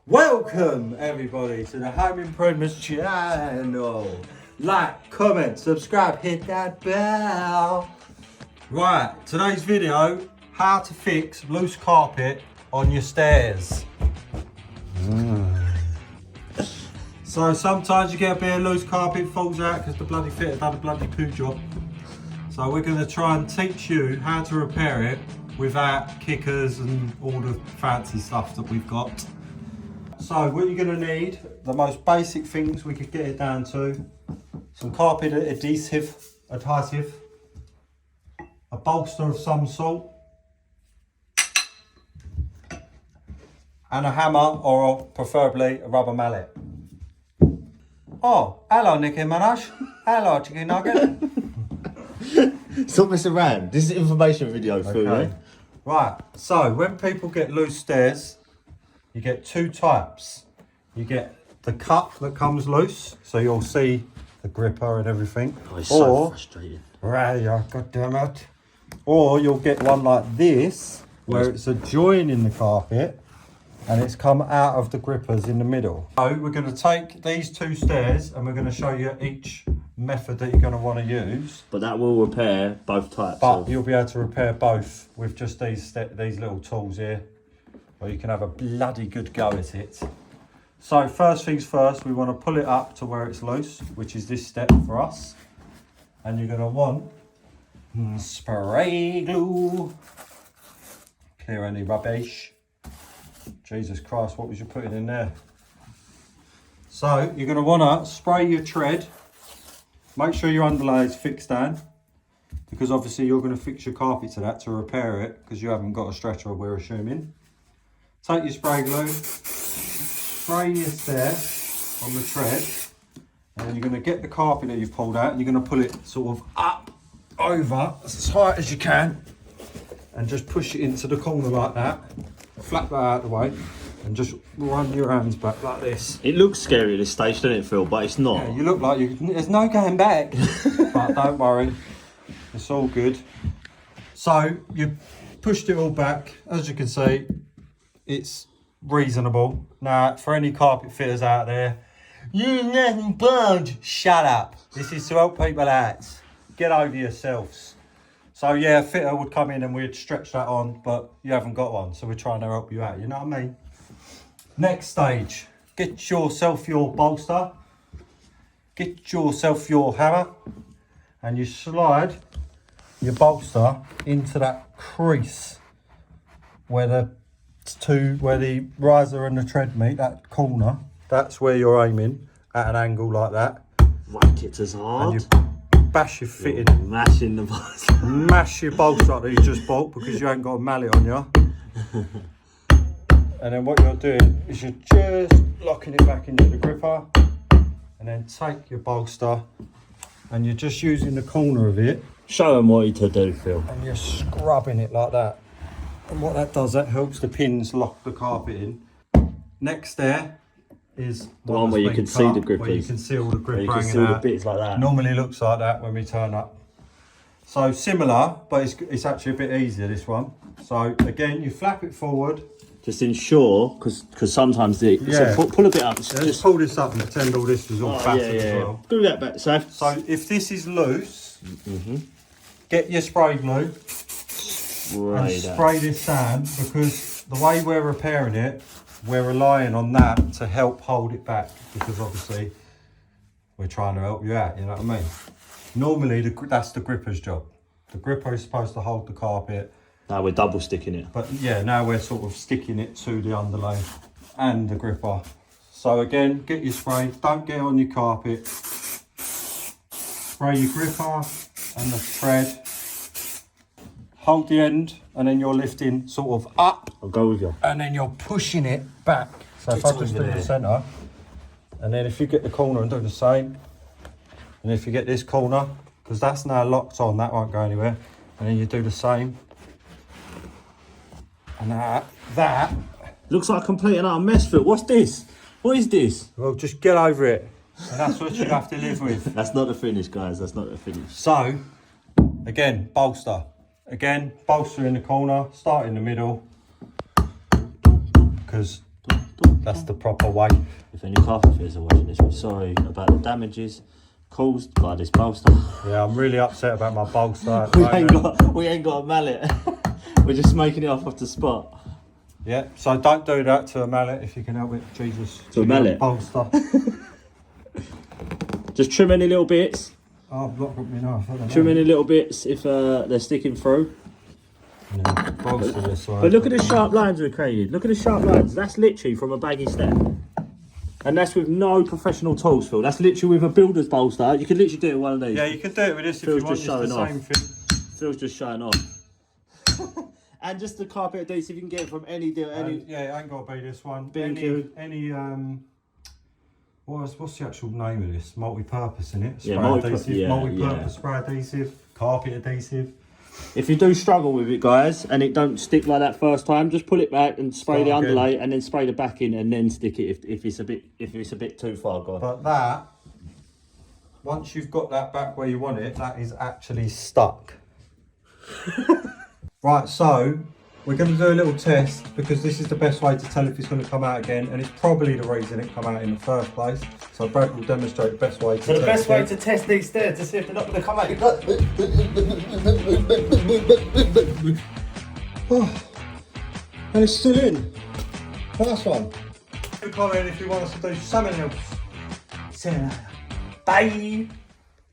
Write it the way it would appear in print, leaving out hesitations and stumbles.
Welcome everybody to the Home Improvements channel. Like, comment, subscribe, hit that bell. Right, today's video, how to fix loose carpet on your stairs. So sometimes you get a bit of loose carpet, falls out because the bloody fitter done a bloody poo job. So we're going to try and teach you how to repair it without kickers and all the fancy stuff that we've got. So what you're going to need, the most basic things we could get it down to, some carpet adhesive, a bolster of some sort, and a hammer or preferably a rubber mallet. Oh, hello Nicki Minaj. Hello chicken nugget. Stop messing around. This is an information video for you. Right, so when people get loose stairs, you get two types. You get the cup that comes loose, so you'll see the gripper and everything. Oh, it's so frustrating. Right, yeah, God damn it. Or you'll get one like this, where it's a join in the carpet and it's come out of the grippers in the middle. So we're going to take these two stairs and we're going to show you each method that you're going to want to use. But that will repair both types. But you'll be able to repair both with just these little tools here. Or you can have a bloody good go at it. So first things first, we want to pull it up to where it's loose, which is this step for us. And you're going to want spray glue. Clear any rubbish. Jesus Christ, what was you putting in there? So you're going to want to spray your tread. Make sure your underlay is fixed down, because obviously you're going to fix your carpet to that to repair it, because you haven't got a stretcher, we're assuming. Take your spray glue, spray your stair on the tread, and then you're going to get the carpet that you've pulled out and you're going to pull it sort of up over as high as you can and just push it into the corner like that. Flap that out of the way and just run your hands back like this. It looks scary at this stage, doesn't it, Phil? But it's not. Yeah, you look like there's no going back. But don't worry, it's all good. So you pushed it all back. As you can see, it's reasonable. Now, for any carpet fitters out there, you nothing budge. Shut up. This is to help people out. Get over yourselves. So yeah, a fitter would come in and we'd stretch that on, but you haven't got one, so we're trying to help you out, you know what I mean? Next stage, get yourself your bolster, get yourself your hammer, and you slide your bolster into that crease where the riser and the tread meet, that corner. That's where you're aiming at an angle like that. Whack it as hard. And you bash your fitting. Mashing the bolster. Mash your bolster up that you just bought because you ain't got a mallet on you. And then what you're doing is you're just locking it back into the gripper, and then take your bolster and you're just using the corner of it. Show them what you to do, Phil. And you're scrubbing it like that. And what that does, that helps the pins lock the carpet in. Next there is the one where you can see the grippers. Where you can see all the grip you can hanging see all the out. bits like that. Normally looks like that when we turn up. So similar, but it's actually a bit easier, this one. So again, you flap it forward. Just ensure, because sometimes so pull a bit up. Just pull this up and pretend all this is all battered as well. Do that back, so if this is loose, get your spray glue and spray this down, because the way we're repairing it, we're relying on that to help hold it back, because obviously we're trying to help you out, you know what I mean? Normally that's the gripper's job. The gripper is supposed to hold the carpet. Now we're double sticking it. But yeah, now we're sort of sticking it to the underlay and the gripper. So again, get your spray, don't get on your carpet. Spray your gripper and the tread. Hold the end, and then you're lifting sort of up. I'll go with you. And then you're pushing it back. So if I just do the centre, and then if you get the corner and do the same, and if you get this corner, because that's now locked on, that won't go anywhere, and then you do the same. And that looks like a complete and utter mess, Phil. What's this? What is this? Well, just get over it. And that's what you have to live with. That's not the finish, guys. That's not the finish. So, again, bolster. Again, bolster in the corner, start in the middle. Because That's the proper way. If any carpet fitters are watching this, we're sorry about the damages caused by this bolster. Yeah, I'm really upset about my bolster. we ain't got a mallet. We're just making it off the spot. Yeah, so don't do that to a mallet if you can help it. Jesus. To a mallet? Bolster. Just trim any little bits. Oh, I've not got me enough. Trim any little bits if they're sticking through. Yeah, bolster this way. But look at the sharp lines we created. Look at the sharp lines. That's literally from a Baggy Stair. And that's with no professional tools, Phil. That's literally with a builder's bolster. You could literally do it with one of these. Yeah, you can do it with this if Phil's you want. just It's the showing same off. thing. Phil's just showing off. And just the carpet adhesive, you can get it from any deal. Yeah, it ain't got to be this one. B&Q. Any what's the actual name of this? Multi-purpose, in it? Spray Yeah, adhesive, multi-purpose yeah. spray adhesive, carpet adhesive. If you do struggle with it, guys, and it don't stick like that first time, just pull it back and spray the underlay, and then spray the back in, and then stick it if it's a bit too far gone. But that, once you've got that back where you want it, that is actually stuck. Right, so we're going to do a little test because this is the best way to tell if it's going to come out again, and it's probably the reason it came out in the first place. So Brad will demonstrate the best way to test the best way it. to test these stairs to see if they're not going to come out. Oh, and it's still in. Nice one. Comment if you want us to do something else. See you later. Bye.